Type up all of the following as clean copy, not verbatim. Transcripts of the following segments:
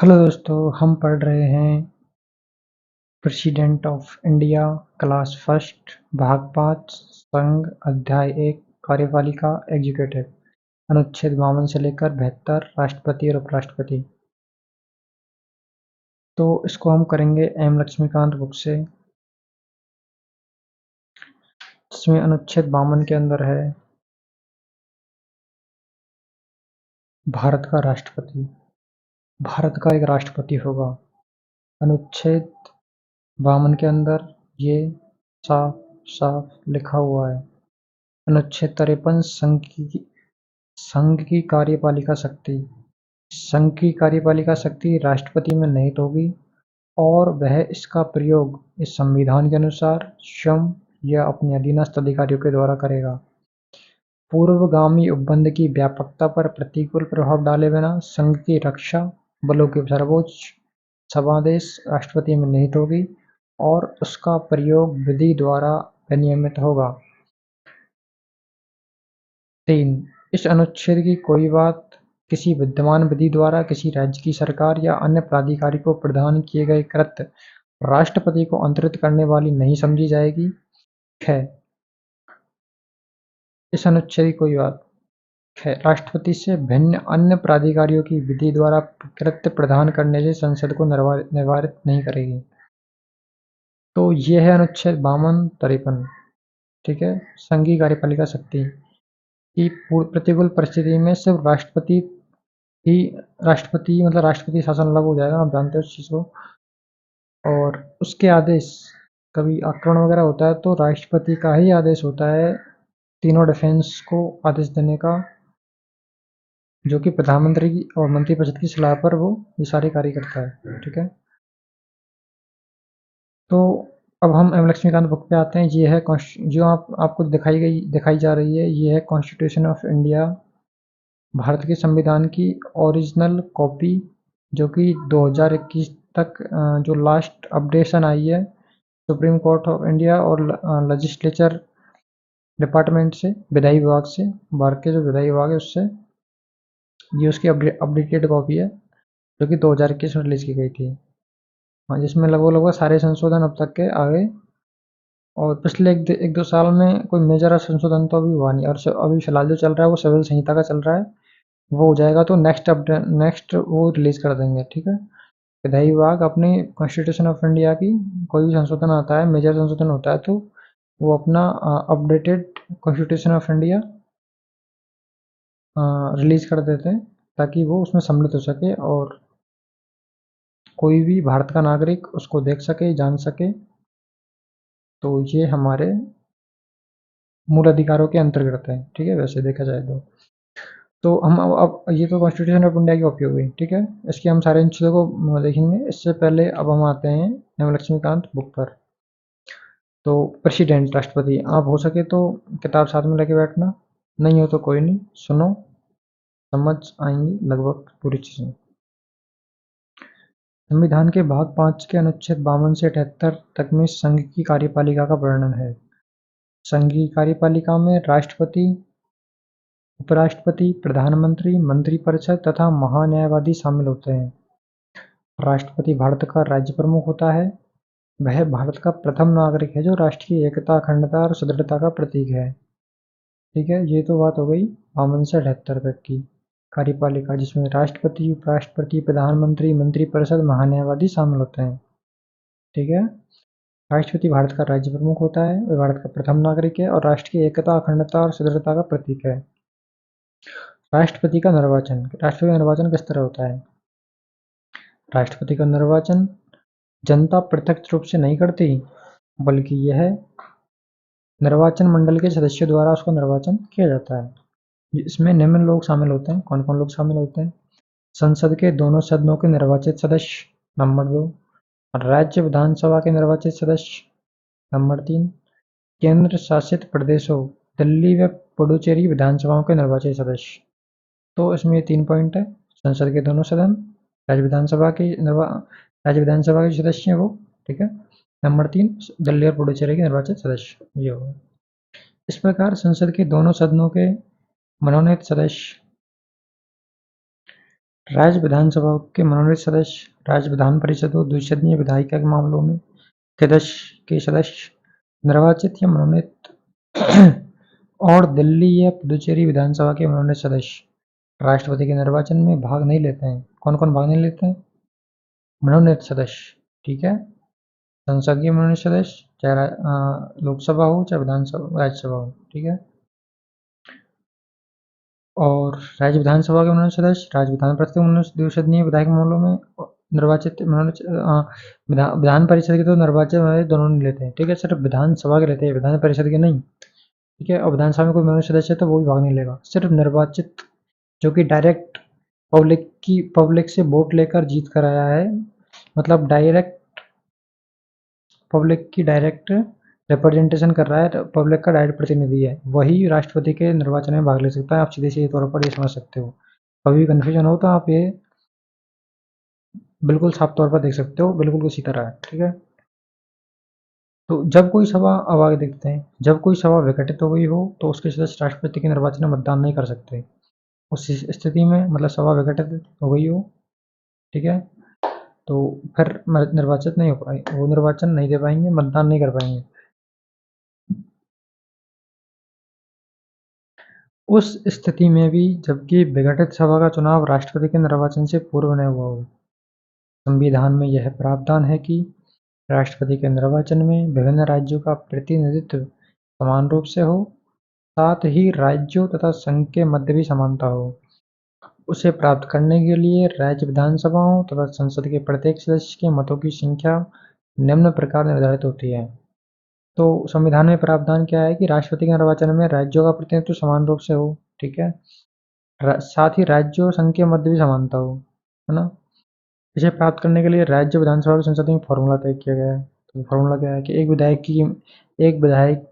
Hello दोस्तों, हम पढ़ रहे हैं president of India class first भाग 5 संघ अध्याय 1 कार्यपालिका एग्जीक्यूटिव अनुच्छेद 52 से लेकर 72 राष्ट्रपति और उपराष्ट्रपति। तो इसको हम करेंगे एम लक्ष्मीकांत बुक से, जिसमें अनुच्छेद 52 के अंदर है भारत का राष्ट्रपति। भारत का एक राष्ट्रपति होगा। अनुच्छेद 52 के अंदर ये साफ साफ लिखा हुआ है। अनुच्छेद 53 संघ की कार्यपालिका शक्ति। संघ की कार्यपालिका शक्ति राष्ट्रपति में निहित होगी और वह इसका प्रयोग इस संविधान के अनुसार स्वयं या अपने अधीनस्थ अधिकारियों के द्वारा करेगा। पूर्वगामी उपबंध की व्यापकता पर प्रतिकूल प्रभाव डाले बिना संघ की रक्षा बलों की सर्वोच्च सभादेश राष्ट्रपति में निहित होगी और उसका प्रयोग विधि द्वारा विनियमित होगा। 3. इस अनुच्छेद की कोई बात किसी विद्यमान विधि द्वारा किसी राज्य की सरकार या अन्य प्राधिकारी को प्रदान किए गए कृत्य राष्ट्रपति को अंतरित करने वाली नहीं समझी जाएगी। 6. इस अनुच्छेद की कोई बात 6. राष्ट्रपति से भिन्न अन्य प्राधिकारियों की विधि द्वारा कृत्य प्रदान करने से संसद को निर्वारित नहीं करेगी। तो ये है अनुच्छेद 52-53। ठीक है। संघीय कार्यपालिका शक्ति की प्रतिकूल परिस्थिति में सिर्फ राष्ट्रपति शासन लागू हो जाएगा। आप जानते हो उस चीज़ को। और उसके आदेश, कभी आक्रमण वगैरह होता है तो राष्ट्रपति का ही आदेश होता है तीनों डिफेंस को आदेश देने का, जो कि प्रधानमंत्री की और मंत्रिपरिषद की सलाह पर वो ये सारे कार्य करता है। ठीक है। तो अब हम एम लक्ष्मीकांत बुक पे आते हैं। ये है जो आपको दिखाई जा रही है, ये है कॉन्स्टिट्यूशन ऑफ इंडिया, भारत के संविधान की ओरिजिनल कॉपी, जो कि 2021 तक जो लास्ट अपडेशन आई है सुप्रीम कोर्ट ऑफ इंडिया और लेजिस्लेचर डिपार्टमेंट से, विधायी विभाग से, भारत के जो विधायी विभाग है उससे, ये उसकी अपडेटेड कॉपी है जो कि 2021 में रिलीज की गई थी। हाँ, जिसमें लगभग सारे संशोधन अब तक के आ गए और पिछले एक दो साल में कोई मेजर संशोधन तो अभी हुआ नहीं। और अभी फिलहाल जो चल रहा है वो सिविल संहिता का चल रहा है। वो हो जाएगा तो नेक्स्ट वो रिलीज कर देंगे। ठीक है। विधायी विभाग अपनी कॉन्स्टिट्यूशन ऑफ इंडिया की कोई भी संशोधन आता है, मेजर संशोधन होता है, तो वो अपना updated constitution of India release कर देते हैं ताकि वो उसमें सम्मिलित हो सके और कोई भी भारत का नागरिक उसको देख सके, जान सके। तो ये हमारे मूल अधिकारों के अंतर्गत है। ठीक है, वैसे देखा जाए तो हम अब ये तो कॉन्स्टिट्यूशन ऑफ इंडिया की कॉपी हो गई। ठीक है। इसके हम सारे इन चीज़ों को देखेंगे। इससे पहले अब हम आते हैं एम लक्ष्मीकांत बुक पर। तो प्रेसिडेंट राष्ट्रपति, आप हो सके तो किताब साथ में लेके बैठना, नहीं हो तो कोई नहीं, सुनो, समझ आएंगी लगभग पूरी चीज़ें। संविधान के भाग 5 के अनुच्छेद 52 से 78 तक में संघ की कार्यपालिका का वर्णन है। संघ की कार्यपालिका में राष्ट्रपति, उपराष्ट्रपति, प्रधानमंत्री, मंत्रिपरिषद तथा महान्यायवादी शामिल होते हैं। राष्ट्रपति भारत का राज्य प्रमुख होता है। वह भारत का प्रथम नागरिक है जो राष्ट्र की एकता, अखंडता और सुदृढ़ता का प्रतीक है। ठीक है, ये तो बात हो गई 52 से 78 तक की कार्यपालिका, जिसमें राष्ट्रपति, उपराष्ट्रपति, प्रधानमंत्री, मंत्रिपरिषद, महान्यायवादी शामिल होते हैं। ठीक है। राष्ट्रपति भारत का राज्य प्रमुख होता है, वह भारत का प्रथम नागरिक है और राष्ट्र की एकता, अखंडता और सुदृढ़ता का प्रतीक है। राष्ट्रपति का निर्वाचन किस तरह होता है? राष्ट्रपति का निर्वाचन जनता प्रत्यक्ष रूप से नहीं करती, बल्कि यह निर्वाचन मंडल के सदस्यों द्वारा उसका निर्वाचन किया जाता है। इसमें निम्न लोग शामिल होते हैं। कौन कौन लोग शामिल होते हैं? संसद के दोनों सदनों के निर्वाचित सदस्य, नंबर 2। राज्य विधानसभा के निर्वाचित सदस्य, नंबर 3। केंद्र शासित प्रदेशों दिल्ली व पुडुचेरी विधानसभाओं के निर्वाचित सदस्य। तो इसमें ये 3 पॉइंट है। संसद के दोनों सदन, राज्य विधानसभा के सदस्य हैं वो। ठीक है। नंबर 3, दिल्ली और पुडुचेरी के निर्वाचित सदस्य, ये होगा। इस प्रकार संसद के दोनों सदनों के मनोनीत सदस्य राज्य विधानसभा के मनोनीत सदस्य राज्य विधान परिषद और द्विसदनीय विधायिका के मामलों में के सदस्य निर्वाचित या मनोनीत और दिल्ली या पुदुचेरी विधानसभा के मनोनीत सदस्य राष्ट्रपति के निर्वाचन में भाग नहीं लेते हैं। कौन कौन भाग नहीं लेते हैं? मनोनीत सदस्य, ठीक है, संसद के मनोनीत सदस्य, चाहे लोकसभा हो चाहे विधानसभा राज्यसभा हो, ठीक है, और राज्य विधानसभा के मनोनीत सदस्य राज्य विधान परिषद के मनोनीत द्विसदनीय विधायक मामलों में निर्वाचित मनोनीत विधान परिषद के तो निर्वाचित दोनों नहीं लेते हैं, ठीक है, सिर्फ विधानसभा के लेते हैं, विधान परिषद के नहीं, ठीक है, और विधानसभा में कोई मनोनीत सदस्य है तो वो भी भाग नहीं लेगा, सिर्फ निर्वाचित जो कि डायरेक्ट पब्लिक से वोट लेकर जीत कर आया है, मतलब पब्लिक की डायरेक्ट रिप्रेजेंटेशन कर रहा है, पब्लिक का डायरेक्ट प्रतिनिधि है, वही राष्ट्रपति के निर्वाचन में भाग ले सकता है। आप सीधे तौर पर ये समझ सकते हो। कभी कन्फ्यूजन हो तो आप ये बिल्कुल साफ तौर पर देख सकते हो, बिल्कुल उसी तरह है, ठीक है। तो जब कोई सभा अब आगे देखते हैं, जब कोई सभा विघटित हो गई हो तो उसके सदस्य राष्ट्रपति के निर्वाचन में मतदान नहीं कर सकते। उस स्थिति में मतलब सभा विघटित हो गई हो, ठीक है, तो फिर निर्वाचित नहीं हो पाएंगे, वो निर्वाचन नहीं दे पाएंगे, मतदान नहीं कर पाएंगे। उस स्थिति में भी जबकि विघटित सभा का चुनाव राष्ट्रपति के निर्वाचन से पूर्व न हुआ हो, संविधान में यह प्रावधान है कि राष्ट्रपति के निर्वाचन में विभिन्न राज्यों का प्रतिनिधित्व समान रूप से हो, साथ ही राज्यों तथा संघ के मध्य भी समानता हो। उसे प्राप्त करने के लिए राज्य विधानसभाओं तथा संसद के प्रत्येक सदस्य के मतों की संख्या निम्न प्रकार निर्धारित होती है। तो संविधान में प्रावधान क्या है कि राष्ट्रपति के निर्वाचन में राज्यों का प्रतिनिधित्व समान रूप से हो, ठीक है, साथ ही राज्यों और संघ के मध्य भी समानता हो, है ना। इसे प्राप्त करने के लिए राज्य विधानसभा की संसद में फॉर्मूला तय किया गया है। तो फॉर्मूला क्या है कि एक विधायक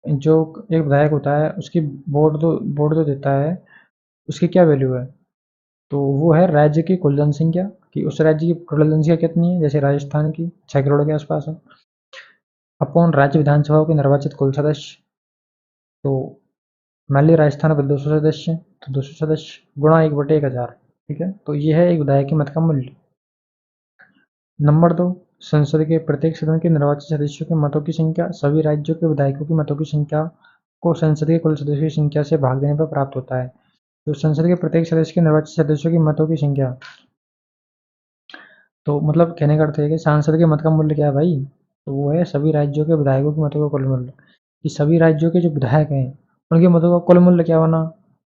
जो एक विधायक होता है उसकी वोट जो देता है उसकी क्या वैल्यू है, तो वो है राज्य की कुल जनसंख्या, कि उस राज्य की कुल जनसंख्या कितनी है, जैसे राजस्थान की 6 करोड़ के आसपास है, अपॉन राज्य विधानसभा के निर्वाचित कुल सदस्य। तो मान लीजिए राजस्थान में 200 सदस्य हैं, तो 200 सदस्य गुणा 1/1000, ठीक है, तो ये है एक विधायक के मत का मूल्य। नंबर 2, संसद के प्रत्येक सदन के निर्वाचित सदस्यों के मतों की संख्या सभी राज्यों के विधायकों की मतों की संख्या को संसद के कुल सदस्यों की संख्या से भाग देने पर प्राप्त होता है। तो संसद के प्रत्येक सदस्य के निर्वाचित सदस्यों की मतों की संख्या, तो मतलब कहने का अर्थ है कि सांसद के मत का मूल्य क्या है भाई, तो वो है सभी राज्यों के विधायकों के मतों का कुल मूल्य, कि सभी राज्यों के जो विधायक हैं उनके मतों का कुल मूल्य क्या बना,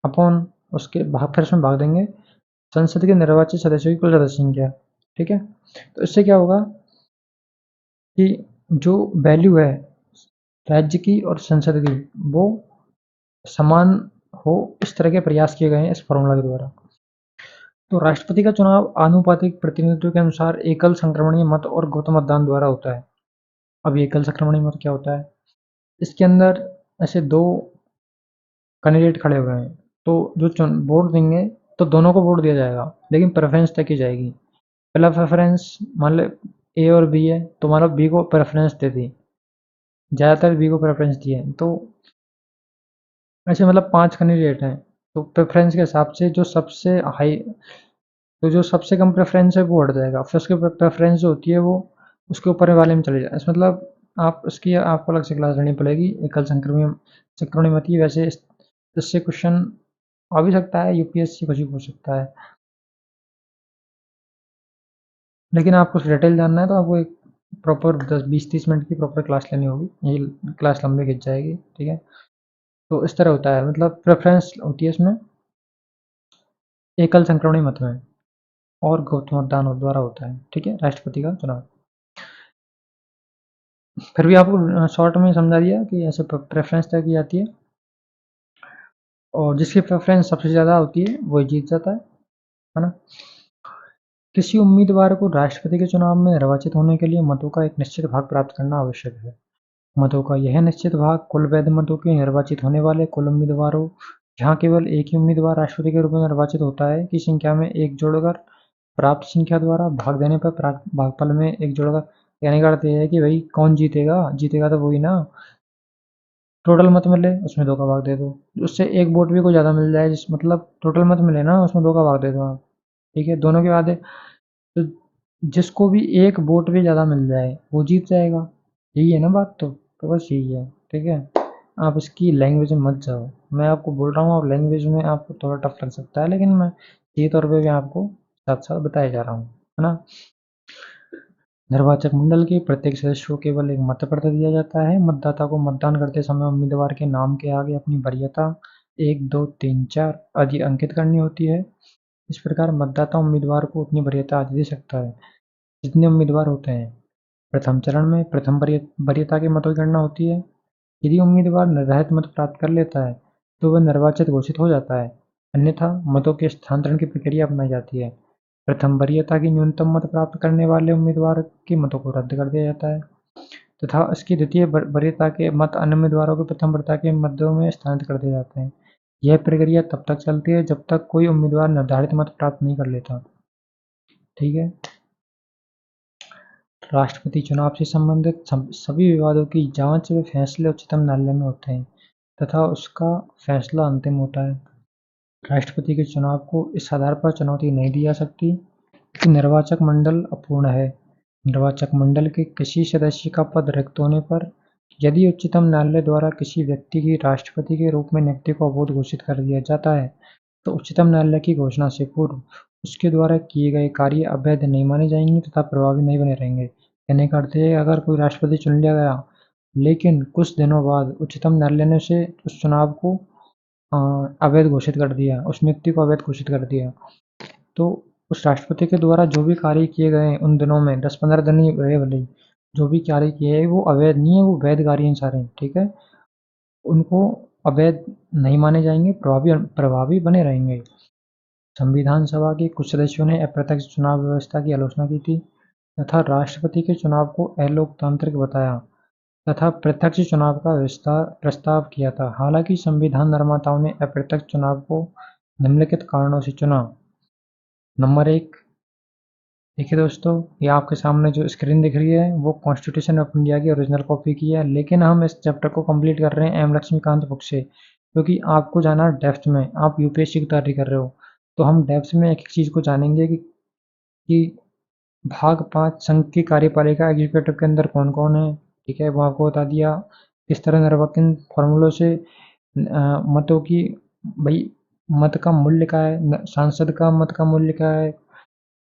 अपॉन उसके भाग, फिर उसमें भाग देंगे संसद के निर्वाचित सदस्यों की कुल सदस्य संख्या, ठीक है। तो इससे क्या होगा कि जो वैल्यू है राज्य की और संसद की वो समान हो, इस तरह के प्रयास किए गए हैं इस फॉर्मूला के द्वारा। तो राष्ट्रपति का चुनाव आनुपातिक प्रतिनिधित्व के अनुसार एकल संक्रमणीय मत और गुप्त मतदान द्वारा होता है। अब एकल संक्रमणीय मत क्या होता है? इसके अंदर ऐसे दो कैंडिडेट खड़े हुए हैं, तो जो वोट देंगे तो दोनों को वोट दिया जाएगा, लेकिन प्रेफरेंस तय की जाएगी। पहला प्रेफरेंस मान लो ए और बी है, तो मान लो बी को प्रेफरेंस दे दी, ज़्यादातर बी को प्रेफरेंस दिए, तो ऐसे मतलब 5 कैंडिडेट हैं, तो प्रेफरेंस के हिसाब से जो सबसे हाई, तो जो सबसे कम प्रेफरेंस है वो हट जाएगा, फिर उसके प्रेफरेंस जो होती है वो उसके ऊपर वाले में चले जाए, इस मतलब आप उसकी आपको अलग से क्लास लेनी पड़ेगी एकल संक्रमण मत की। वैसे इससे क्वेश्चन आ भी सकता है, यूपीएससी कुछ भी पूछ सकता है, लेकिन आपको डिटेल जानना है तो आपको एक प्रॉपर 10-20-30 मिनट की प्रॉपर क्लास लेनी होगी, ये क्लास लंबी खिंच जाएगी, ठीक है। तो इस तरह होता है, मतलब प्रेफरेंस होती है इसमें एकल संक्रमणीय मत में, और गुप्त मतदान द्वारा होता है, ठीक है, राष्ट्रपति का चुनाव। फिर भी आपको शॉर्ट में समझा दिया कि ऐसे प्रेफरेंस तय की जाती है, और जिसकी प्रेफरेंस सबसे ज़्यादा होती है वही जीत जाता है ना। किसी उम्मीदवार को राष्ट्रपति के चुनाव में निर्वाचित होने के लिए मतों का एक निश्चित भाग प्राप्त करना आवश्यक है। मतों का यह निश्चित भाग कुल वैध मतों के निर्वाचित होने वाले कुल उम्मीदवारों, जहाँ केवल एक ही उम्मीदवार राष्ट्रपति के रूप में निर्वाचित होता है, की संख्या में एक जोड़कर प्राप्त संख्या द्वारा भाग देने पर भागफल में एक जोड़कर, कहने का अर्थ यह है कि भाई कौन जीतेगा, जीतेगा तो वही ना, टोटल मत मिले उसमें 2 का भाग दे दो, उससे एक वोट भी कोई ज़्यादा मिल जाए, जिस मतलब टोटल मत मिले ना उसमें 2 का भाग दे दो आप, ठीक है, दोनों के वादे। तो जिसको भी एक वोट भी ज़्यादा मिल जाए वो जीत जाएगा, यही है ना बात। तो बस यही है, ठीक है। आप इसकी लैंग्वेज में मत जाओ, मैं आपको बोल रहा हूँ, और लैंग्वेज में आपको थोड़ा टफ लग सकता है, लेकिन मैं ये तौर पे भी आपको साथ साथ बताया जा रहा हूँ, है ना। निर्वाचक मंडल के प्रत्येक सदस्य को केवल एक मतपत्र दिया जाता है। मतदाता को मतदान करते समय उम्मीदवार के नाम के आगे अपनी वरीयता 1, 2, 3, 4 आदि अंकित करनी होती है। इस प्रकार मतदाता उम्मीदवार को अपनी वरीयता आदि दे सकता है। जितने उम्मीदवार होते हैं, प्रथम चरण में प्रथम वरीयता की मतगणना होती है। यदि उम्मीदवार निर्धारित मत प्राप्त कर लेता है तो वह निर्वाचित घोषित हो जाता है, अन्यथा मतों के स्थानांतरण की प्रक्रिया अपनाई जाती है। प्रथम वरीयता की न्यूनतम मत प्राप्त करने वाले उम्मीदवार के मतों को रद्द कर दिया जाता है तथा इसकी द्वितीय वरीयता के मत अन्य उम्मीदवारों के प्रथम वरीयता के मतों में स्थानांतरित कर दिए जाते हैं। यह प्रक्रिया तब तक चलती है जब तक कोई उम्मीदवार निर्धारित मत प्राप्त नहीं कर लेता। ठीक है। राष्ट्रपति चुनाव से संबंधित सभी विवादों की जांच व फैसले उच्चतम न्यायालय में होते हैं तथा उसका फैसला अंतिम होता है। राष्ट्रपति के चुनाव को इस आधार पर चुनौती नहीं दी जा सकती कि निर्वाचक मंडल अपूर्ण है। निर्वाचक मंडल के किसी सदस्य का पद रिक्त होने पर यदि उच्चतम न्यायालय द्वारा किसी व्यक्ति की राष्ट्रपति के रूप में नियुक्ति को अवैध घोषित कर दिया जाता है, तो उच्चतम न्यायालय की घोषणा से पूर्व उसके द्वारा किए गए कार्य अवैध नहीं माने जाएंगे तथा प्रभावी नहीं बने रहेंगे। कहने का अर्थ है, अगर कोई राष्ट्रपति चुन लिया गया, लेकिन कुछ दिनों बाद उच्चतम न्यायालय ने उसे उस चुनाव को अवैध घोषित कर दिया, उस नियुक्ति को अवैध घोषित कर दिया, तो उस राष्ट्रपति के द्वारा जो भी कार्य किए गए हैं उन दिनों में 10-15 दिन ही रहे भले ही, जो भी कार्य किए हैं वो अवैध नहीं है, वो वैध कार्य हैं सारे। ठीक है, उनको अवैध नहीं माने जाएंगे, प्रभावी बने रहेंगे। संविधान सभा के कुछ सदस्यों ने अप्रत्यक्ष चुनाव व्यवस्था की आलोचना की थी तथा राष्ट्रपति के चुनाव को अलोकतांत्रिक बताया तथा प्रत्यक्ष चुनाव का प्रस्ताव किया था। हालांकि संविधान निर्माताओं ने अप्रत्यक्ष चुनाव को निम्नलिखित कारणों से चुना। नंबर 1, देखिए दोस्तों, ये आपके सामने जो स्क्रीन दिख रही है वो कॉन्स्टिट्यूशन ऑफ इंडिया की ओरिजिनल कॉपी की है, लेकिन हम इस चैप्टर को कंप्लीट कर रहे हैं एम लक्ष्मीकांत बुक से, क्योंकि आपको जाना डेप्थ में, आप यूपीएससी की तैयारी कर रहे हो, तो हम डेप्थ में एक एक चीज़ को जानेंगे कि भाग 5 संघ की कार्यपालिका एग्जीक्यूटिव के अंदर कौन कौन है। ठीक है, वो आपको बता दिया। किस तरह निर्वाचन फॉर्मूलों से मतों की, भाई मत का मूल्य क्या है, सांसद का मत का मूल्य क्या है,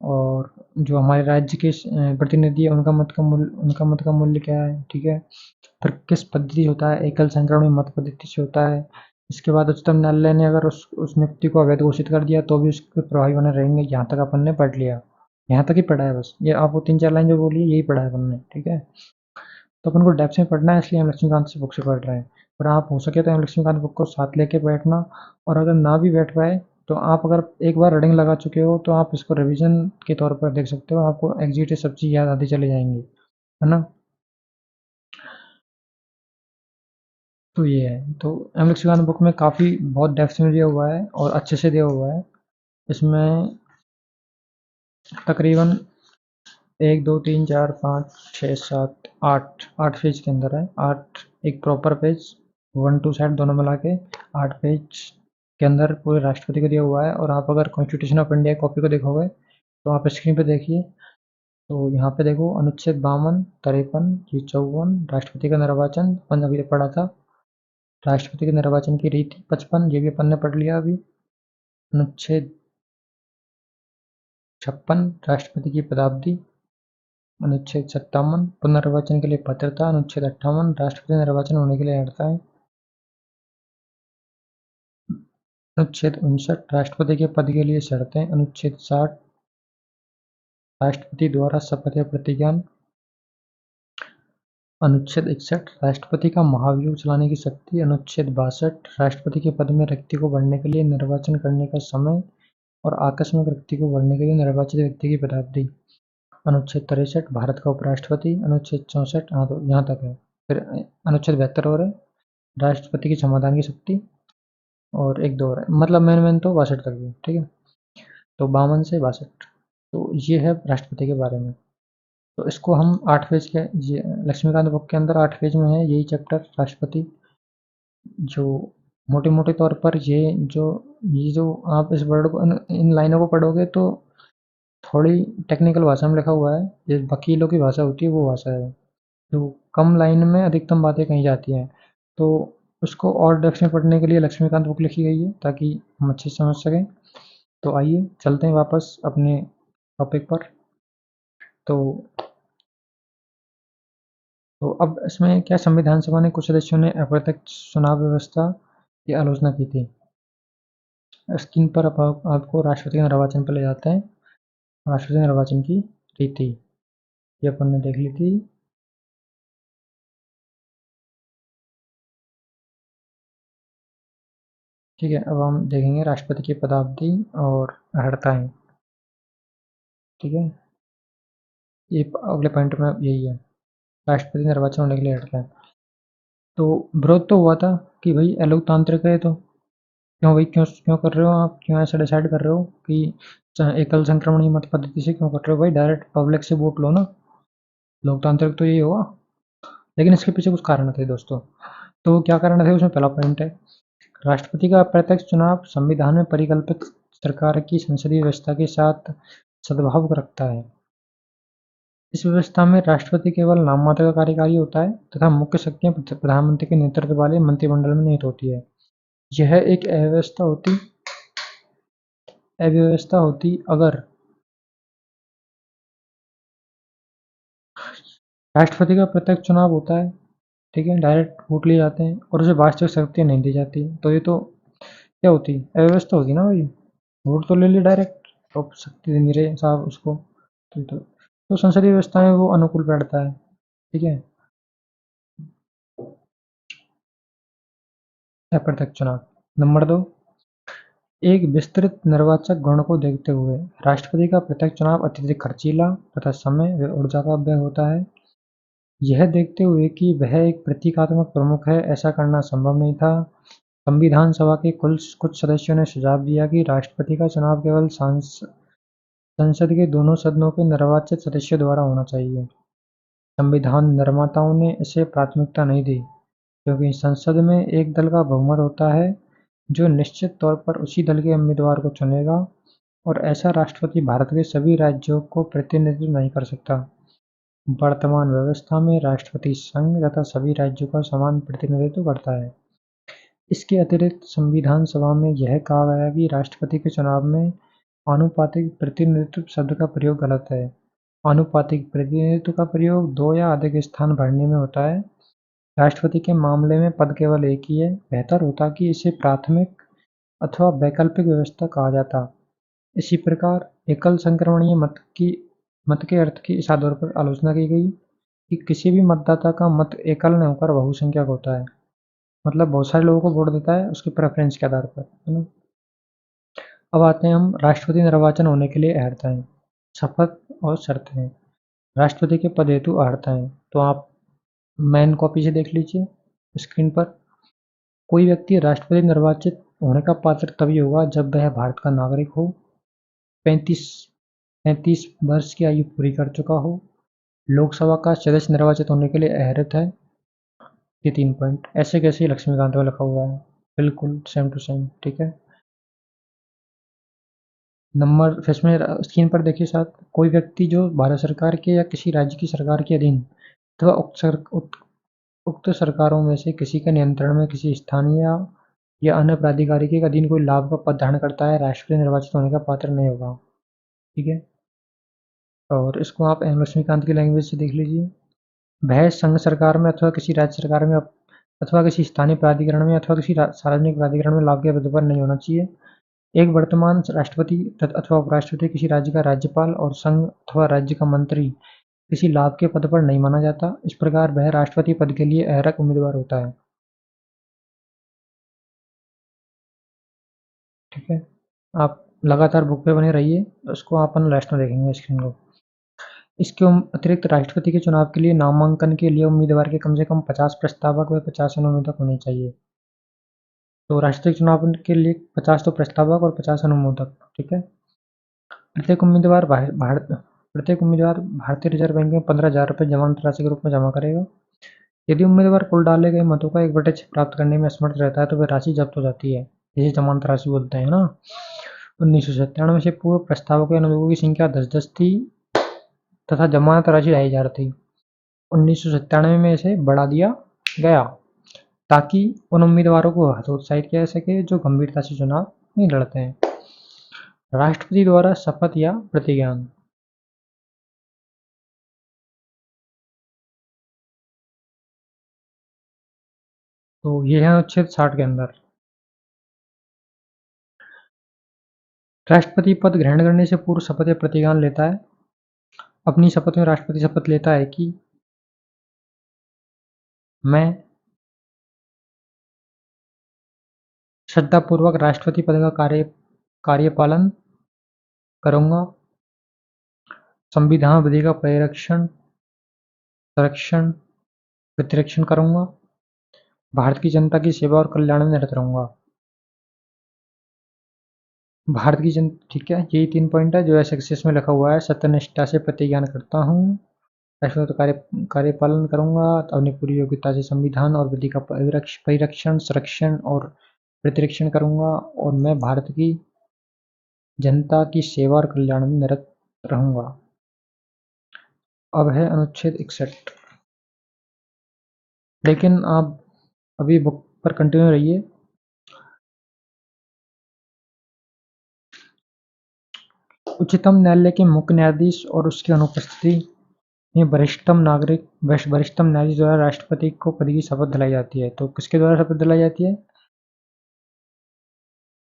और जो हमारे राज्य के प्रतिनिधि है उनका मत का मूल्य क्या है। ठीक है, फिर किस पद्धति से होता है, एकल संक्रमण में मत पद्धति से होता है। इसके बाद उच्चतम न्यायालय ने अगर उस नियुक्ति को अवैध घोषित कर दिया तो भी उसके प्रभावी बने रहेंगे। यहाँ तक अपन ने पढ़ लिया, यहाँ तक ही पढ़ा है बस, ये आपको 3-4 लाइन जो बोली यही पढ़ा है अपन ने। ठीक है, तो अपन को डेप्थ में पढ़ना है, इसलिए हम लक्ष्मीकांत से बुक से पढ़ रहे हैं। और आप हो सके तो हम लक्ष्मीकांत बुक को साथ लेके बैठना, और अगर ना भी बैठ पाए तो आप अगर एक बार रीडिंग लगा चुके हो तो आप इसको रिवीजन के तौर पर देख सकते हो, आपको एग्जीक्यूटिव सब चीज़ याद आती चली जाएंगी, है ना। तो ये है, तो एम लक्ष्मीकांत बुक में काफ़ी बहुत डेप्थ में दिया हुआ है और अच्छे से दिया हुआ है। इसमें तकरीबन 1, 2, 3, 4, 5, 6, 7, 8 पेज के अंदर है। 8 एक प्रॉपर पेज, 1 2 साइड दोनों मिला के 8 पेज के अंदर पूरे राष्ट्रपति को दिया हुआ है। और आप अगर कॉन्स्टिट्यूशन ऑफ इंडिया कॉपी को देखोगे तो आप स्क्रीन पे देखिए, तो यहाँ पे देखो अनुच्छेद 52, 53, ये 54 राष्ट्रपति का निर्वाचन अपन अभी पढ़ा था। राष्ट्रपति के निर्वाचन की रीति 55, ये भी अपन ने पढ़ लिया अभी। अनुच्छेद 56 राष्ट्रपति की पदावधि। अनुच्छेद 57 पुनर्निर्वाचन के लिए पात्रता। अनुच्छेद 58 राष्ट्रपति निर्वाचन होने के लिए अर्हता है। अनुच्छेद 59 राष्ट्रपति के पद के लिए शर्तें। अनुच्छेद 60 राष्ट्रपति द्वारा शपथ या प्रतिज्ञान। अनुच्छेद 61 राष्ट्रपति का महाभियोग चलाने की शक्ति। अनुच्छेद 62 राष्ट्रपति के पद में रिक्ति को भरने के लिए निर्वाचन करने का समय और आकस्मिक रिक्ति को भरने के लिए निर्वाचित व्यक्ति की पदावधि। अनुच्छेद 63 भारत का उपराष्ट्रपति। अनुच्छेद 64, हाँ तो यहाँ तक है। फिर अनुच्छेद 72 और है राष्ट्रपति की क्षमादान की शक्ति, और 1 2 और है, मतलब मेन तो 62 तक है। ठीक है, तो 52 से 62, तो ये है राष्ट्रपति के बारे में। तो इसको हम 8 पेज के, ये लक्ष्मीकांत बुक के अंदर 8 पेज में है यही चैप्टर राष्ट्रपति। जो मोटे मोटे तौर पर ये जो आप इस वर्ड को इन लाइनों को पढ़ोगे तो थोड़ी टेक्निकल भाषा में लिखा हुआ है, ये वकीलों की भाषा होती है वो भाषा है, जो कम लाइन में अधिकतम बातें कही जाती हैं। तो उसको और डेप्थ में पढ़ने के लिए लक्ष्मीकांत बुक लिखी गई है ताकि हम अच्छे से समझ सकें। तो आइए चलते हैं वापस अपने टॉपिक पर। तो अब इसमें क्या, संविधान सभा ने कुछ सदस्यों ने अप्रत्यक्ष चुनाव व्यवस्था की आलोचना की थी। स्क्रीन पर आपको राष्ट्रपति के निर्वाचन पर ले जाते हैं। राष्ट्रपति निर्वाचन की रीति ये अपन ने देख ली थी। ठीक है, अब हम देखेंगे राष्ट्रपति की पदावधि और अर्हताएं। ठीक है, ये अगले पॉइंट में यही है, राष्ट्रपति निर्वाचन होने के लिए अर्हताएं। तो विरोध तो हुआ था कि भाई अलोकतांत्रिक है, तो क्यों भाई, क्यों क्यों कर रहे हो आप, क्यों ऐसा डिसाइड कर रहे हो कि एकल संक्रमणीय मत पद्धति से क्यों कर रहे हो भाई, डायरेक्ट पब्लिक से वोट लो ना, लोकतांत्रिक तो यही होगा। लेकिन इसके पीछे कुछ कारण थे दोस्तों। तो क्या कारण थे, उसमें पहला पॉइंट है, राष्ट्रपति का अप्रत्यक्ष चुनाव संविधान में परिकल्पित सरकार की संसदीय व्यवस्था के साथ सद्भाव रखता है। इस व्यवस्था में राष्ट्रपति केवल नाममात्र का कार्यकारी होता है तथा मुख्य शक्तियां प्रधानमंत्री के नेतृत्व वाले मंत्रिमंडल में निहित होती है। यह एक अव्यवस्था होती अगर राष्ट्रपति का प्रत्यक्ष चुनाव होता है, ठीक है, डायरेक्ट वोट लिए जाते हैं और उसे वास्तविक शक्तियां नहीं दी जाती, तो ये तो क्या होती, अव्यवस्था होती ना भाई, वोट तो ले ली डायरेक्ट, तो शक्ति दे नहीं रहे साहब उसको। तो संसदीय व्यवस्था में वो अनुकूल बैठता है। ठीक है, अप्रत्यक्ष चुनाव। नंबर 2, एक विस्तृत निर्वाचक गण को देखते हुए राष्ट्रपति का प्रत्यक्ष चुनाव अत्यधिक खर्चीला तथा समय व ऊर्जा का व्यय होता है। यह देखते हुए कि वह एक प्रतीकात्मक प्रमुख है, ऐसा करना संभव नहीं था। संविधान सभा के कुछ सदस्यों ने सुझाव दिया कि राष्ट्रपति का चुनाव केवल संसद के दोनों सदनों के निर्वाचित सदस्यों द्वारा होना चाहिए। संविधान निर्माताओं ने इसे प्राथमिकता नहीं दी, क्योंकि संसद में एक दल का बहुमत होता है जो निश्चित तौर पर उसी दल के उम्मीदवार को चुनेगा, और ऐसा राष्ट्रपति भारत के सभी राज्यों को प्रतिनिधित्व नहीं कर सकता। वर्तमान व्यवस्था में राष्ट्रपति संघ तथा सभी राज्यों का समान प्रतिनिधित्व करता है। इसके अतिरिक्त संविधान सभा में यह कहा गया कि राष्ट्रपति के चुनाव में आनुपातिक प्रतिनिधित्व शब्द का प्रयोग गलत है। आनुपातिक प्रतिनिधित्व का प्रयोग दो या अधिक स्थान भरने में होता है। राष्ट्रपति के मामले में पद केवल एक ही है। बेहतर होता कि इसे प्राथमिक अथवा वैकल्पिक व्यवस्था कहा जाता। इसी प्रकार एकल संक्रमणीय मत के अर्थ की इस आधार पर आलोचना की गई कि किसी भी मतदाता का मत एकल न होकर बहुसंख्यक होता है, मतलब बहुत सारे लोगों को वोट देता है उसके प्रेफरेंस के आधार पर, है ना। अब आते हैं हम राष्ट्रपति निर्वाचन होने के लिए अर्हताएं, शपथ और शर्तें। राष्ट्रपति के पद हेतु अर्हताएं, तो आप मेन कॉपी से देख लीजिए स्क्रीन पर। कोई व्यक्ति राष्ट्रपति निर्वाचित होने का पात्र तभी होगा जब वह भारत का नागरिक हो, 35 35 वर्ष की आयु पूरी कर चुका हो, लोकसभा का सदस्य निर्वाचित होने के लिए अहर्त है। ये 3 पॉइंट ऐसे कैसे ही लक्ष्मीकांत में लिखा हुआ है, बिल्कुल सेम टू सेम। ठीक है, नंबर फिर इसमें स्क्रीन पर देखिए साथ, कोई व्यक्ति जो भारत सरकार के या किसी राज्य की सरकार के अधीन अथवा उक्त सरकारों में से किसी के नियंत्रण में किसी स्थानीय या अन्य प्राधिकारी के अधीन कोई लाभ का पद धारण करता है, राष्ट्रपति निर्वाचित होने का पात्र नहीं होगा। ठीक है, और इसको आप एम लक्ष्मीकांत की लैंग्वेज से देख लीजिए। वह संघ सरकार में अथवा किसी राज्य सरकार में अथवा किसी स्थानीय प्राधिकरण में अथवा किसी सार्वजनिक प्राधिकरण में लाभ के पद पर नहीं होना चाहिए। एक वर्तमान राष्ट्रपति अथवा उपराष्ट्रपति किसी राज्य का राज्यपाल और संघ अथवा राज्य का मंत्री किसी लाभ के पद पर नहीं माना जाता। इस प्रकार वह राष्ट्रपति पद के लिए अहरक उम्मीदवार होता है। ठीक है, आप लगातार बुक पे बने रहिए, उसको अपन लास्ट में देखेंगे स्क्रीन को। इसके अतिरिक्त राष्ट्रपति के चुनाव के लिए नामांकन के लिए उम्मीदवार के कम से कम 50 प्रस्तावक व 50 अनुमोदक होने चाहिए। तो राष्ट्रपति चुनाव के लिए 50 तो प्रस्तावक और 50 अनुमोदक। ठीक है, प्रत्येक उम्मीदवार भारतीय रिजर्व बैंक में 15,000 रुपये जमानत राशि के रूप में जमा करेगा। यदि उम्मीदवार कुल डाले गए मतों का 1/6 प्राप्त करने में असमर्थ रहता है तो वह राशि जब्त हो जाती है, जिसे जमानत राशि बोलते हैं ना। 1997 से पूर्व प्रस्तावों के अनुरोधों की संख्या 10-10 थी तथा जमानत राशि 2,500 थी। 1997 में इसे बढ़ा दिया गया ताकि उन उम्मीदवारों को हतोत्साहित किया जा सके जो गंभीरता से चुनाव नहीं लड़ते हैं। राष्ट्रपति द्वारा शपथ या प्रतिज्ञान। तो ये है अनुच्छेद 60 के अंदर। राष्ट्रपति पद ग्रहण करने से पूर्व शपथ या प्रतिज्ञान लेता है। अपनी शपथ में राष्ट्रपति शपथ लेता है कि मैं श्रद्धापूर्वक राष्ट्रपति पद का कार्यपालन करूंगा, संविधान विधि का परिरक्षण, संरक्षण, प्रतिरक्षण करूंगा, भारत की जनता की सेवा और कल्याण में निरत रहूंगा। भारत की जनता, ठीक है, यही 3 पॉइंट है जो एस में लिखा हुआ है। सत्यनिष्ठा से प्रतिज्ञान करता हूँ, राष्ट्रपति कार्यपालन करूंगा, अपनी पूरी योग्यता से संविधान और विधि का परिरक्षण, संरक्षण और प्रतिरक्षण करूंगा और मैं भारत की जनता की सेवा और कल्याण में निरत रहूंगा। अब है अनुच्छेद 61। लेकिन आप अभी बुक पर कंटिन्यू रहिए। उच्चतम न्यायालय के मुख्य न्यायाधीश और उसकी अनुपस्थिति में वरिष्ठतम न्यायाधीश द्वारा राष्ट्रपति को पद की शपथ दिलाई जाती है। तो किसके द्वारा शपथ दिलाई जाती है?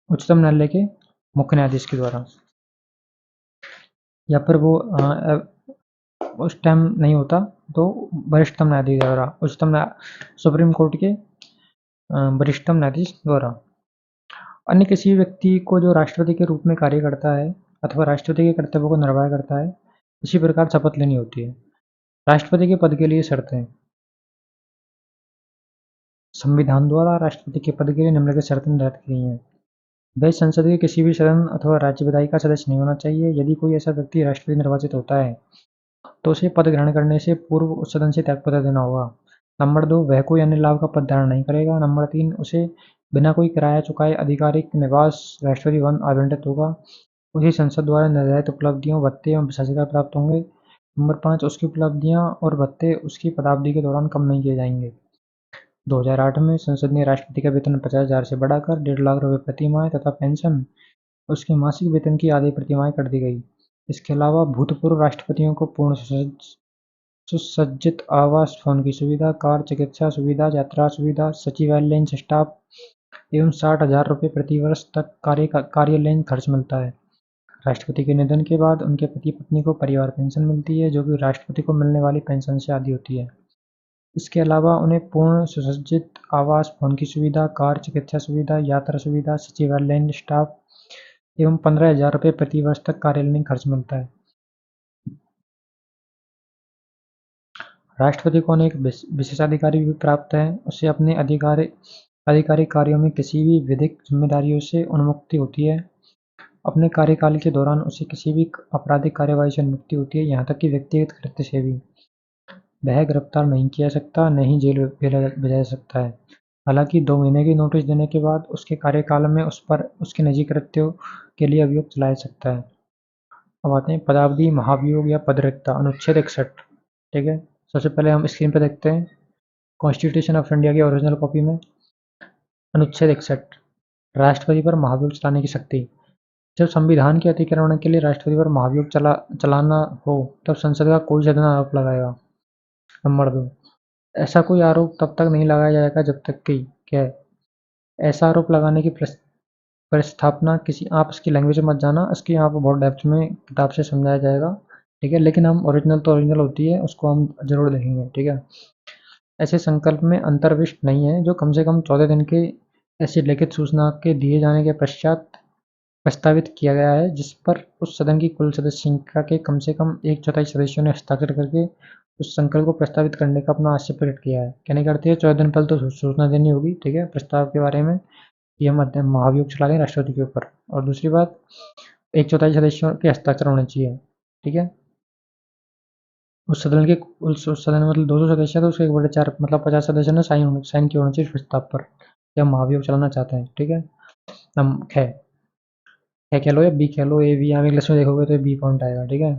उच्चतम न्यायालय के मुख्य न्यायाधीश के द्वारा, या फिर वो उस टाइम नहीं होता तो वरिष्ठतम न्यायाधीश द्वारा, सुप्रीम कोर्ट के वरिष्ठतम न्यायाधीश द्वारा। अन्य किसी व्यक्ति को जो राष्ट्रपति के रूप में कार्य करता है अथवा राष्ट्रपति के कर्तव्यों को निर्वाह करता है, इसी प्रकार शपथ लेनी होती है। राष्ट्रपति के पद के लिए शर्तें। संविधान द्वारा राष्ट्रपति के पद के लिए निम्नलिखित शर्तें निर्धारित की गई हैं। वह संसद के किसी भी सदन अथवा राज्य विधायी का सदस्य नहीं होना चाहिए। यदि कोई ऐसा व्यक्ति राष्ट्रपति निर्वाचित होता है तो उसे पद ग्रहण करने से पूर्व उस सदन से त्यागपत्र देना होगा। नंबर 2, वह कोई अन्य लाभ का पद धारण नहीं करेगा। नंबर 3, उसे बिना कोई किराया चुकाए आधिकारिक निवास राष्ट्रपति भवन आवंटित होगा। उसे संसद द्वारा निर्धारित उपलब्धियों, भत्ते एवं विशेषाधिकार प्राप्त होंगे। नंबर 5, उसकी उपलब्धियां और भत्ते उसकी पदावधि के दौरान कम नहीं किए जाएंगे। 2008 में संसद ने राष्ट्रपति का वेतन 50,000 से बढ़ाकर 1.5 लाख रुपए प्रति माह तथा पेंशन उसके मासिक वेतन की आधी प्रतिमाह कर दी गई। इसके अलावा भूतपूर्व राष्ट्रपतियों को पूर्ण सुसज्जित आवास, फोन की सुविधा, कार चिकित्सा सुविधा, यात्रा सुविधा, सचिवालयीन स्टाफ एवं 60,000 रुपये प्रति वर्ष तक कार्यालयीन खर्च मिलता है। राष्ट्रपति के निधन के बाद उनके पति पत्नी को परिवार पेंशन मिलती है, जो कि राष्ट्रपति को मिलने वाली पेंशन से आधी होती है। इसके अलावा उन्हें पूर्ण सुसज्जित आवास, फोन की सुविधा, कार चिकित्सा सुविधा, यात्रा सुविधा, सचिवालयीन स्टाफ एवं 15,000 रुपये प्रति वर्ष तक कार्यालयीन खर्च मिलता है। राष्ट्रपति को अनेक विशेषाधिकारी भी प्राप्त हैं। उसे अपने आधिकारिक कार्यों में किसी भी विधिक जिम्मेदारियों से उन्मुक्ति होती है। अपने कार्यकाल के दौरान उसे किसी भी आपराधिक कार्यवाही से मुक्ति होती है, यहाँ तक कि व्यक्तिगत कृत्य से भी। वह गिरफ्तार नहीं किया जा सकता, न ही जेल भेजा जा सकता है। हालांकि 2 महीने की नोटिस देने के बाद उसके कार्यकाल में उस पर उसके निजी कृत्यों के लिए अभियोग चलाया जा सकता है। अब आते हैं पदावधि, महाभियोग या पदरिक्तता। अनुच्छेद 61, ठीक है। सबसे पहले हम स्क्रीन पर देखते हैं कॉन्स्टिट्यूशन ऑफ इंडिया की ओरिजिनल कॉपी में। अनुच्छेद 61, राष्ट्रपति पर महाभियोग चलाने की शक्ति। जब संविधान के अतिक्रमण के लिए राष्ट्रपति पर महाभियोग चलाना हो तब संसद का कोई सदन आरोप लगाएगा। नंबर 2, ऐसा कोई आरोप तब तक नहीं लगाया जाएगा जब तक कि क्या ऐसा आरोप लगाने की प्रस्थापना किसी, आप इसकी लैंग्वेज में मत जाना, इसकी आप बहुत डेप्थ में किताब से समझाया जाएगा, ठीक है। लेकिन हम ओरिजिनल तो ओरिजिनल होती है, उसको हम जरूर देखेंगे, ठीक है। ऐसे संकल्प में अंतर्विष्ट नहीं है जो कम से कम 14 दिन के ऐसी लिखित सूचना के दिए जाने के पश्चात प्रस्तावित किया गया है, जिस पर उस सदन की कुल सदस्य संख्या के कम से कम 1/4 सदस्यों ने हस्ताक्षर करके उस संकल्प को प्रस्तावित करने का अपना आशय प्रकट किया है। कहने का अर्थ है 14 दिन पहले तो सूचना देनी होगी, ठीक है, प्रस्ताव के बारे में कि हम महाभियोग चला रहे हैं राष्ट्रपति के ऊपर। और दूसरी बात, 1/4 सदस्यों के हस्ताक्षर होने चाहिए, ठीक है। उस सदन में मतलब 200 सदस्य है तो उसके 1/4 मतलब 50 सदस्य ने साइन किए होने चाहिए प्रस्ताव पर, जब महाभियोग चलाना चाहते हैं, ठीक है। है क्या कह लो या बी कह लो, ए बी, आप इंग्लिश में देखोगे तो बी पॉइंट आएगा, ठीक है।